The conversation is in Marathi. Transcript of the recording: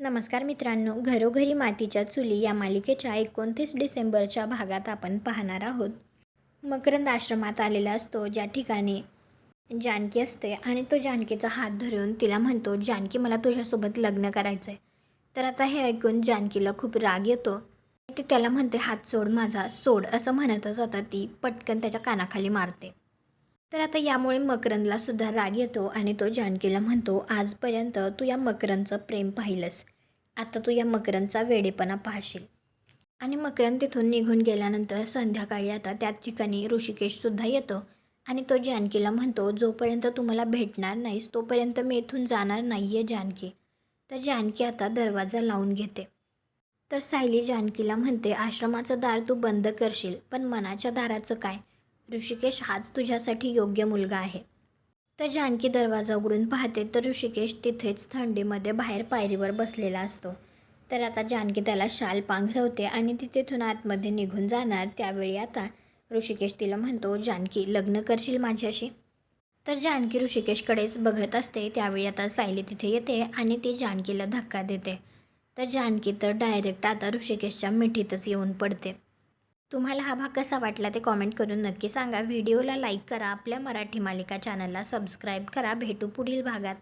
नमस्कार मित्रांनो, घरोघरी मातीच्या चुली या मालिकेच्या 29 डिसेंबरच्या भागात आपण पाहणार आहोत. मकरंद आश्रमात आलेला असतो, ज्या ठिकाणी जानकी असते आणि तो जानकीचा हात धरून तिला म्हणतो, जानकी मला तुझ्यासोबत लग्न करायचं आहे. तर आता हे ऐकून जानकीला खूप राग येतो. ती त्याला म्हणते, हात सोड माझा, सोड, असं म्हणतच आता ती पटकन त्याच्या कानाखाली मारते. तर आता यामुळे मकरंदला सुद्धा राग येतो आणि तो जानकीला म्हणतो, आजपर्यंत तू या मकरंदचं प्रेम पाहिलंस, आता तू या मकरंदचा वेडेपणा पाहशील. आणि मकरंद तिथून निघून गेल्यानंतर संध्याकाळी आता त्या ठिकाणी ऋषिकेशसुद्धा येतो आणि तो जानकीला म्हणतो, जोपर्यंत तू मला भेटणार नाहीस तोपर्यंत मी इथून जाणार नाही आहे जानकी. तर जानकी आता दरवाजा लावून घेते. तर सायली जानकीला म्हणते, आश्रमाचं दार तू बंद करशील, पण मनाच्या दाराचं काय? ऋषिकेश हाच तुझ्यासाठी योग्य मुलगा आहे. तर जानकी दरवाजा उघडून पाहते तर ऋषिकेश तिथेच थंडीमध्ये बाहेर पायरीवर बसलेला असतो. तर आता जानकी त्याला शाल पांघरवते आणि ती तिथून आतमध्ये निघून जाणार. त्यावेळी आता ऋषिकेश तिला म्हणतो, जानकी लग्न करशील माझ्याशी? तर जानकी ऋषिकेशकडेच बघत असते. त्यावेळी आता सायली तिथे येते आणि ती जानकीला धक्का देते. तर जानकी तर डायरेक्ट आता ऋषिकेशच्या मिठीतच येऊन पडते. तुम्हाला हा भाग कसा वाटला ते कॉमेंट करून नक्की सांगा. व्हिडिओला लाईक करा. आपल्या मराठी मालिका चॅनलला सबस्क्राईब करा. भेटू पुढील भागात.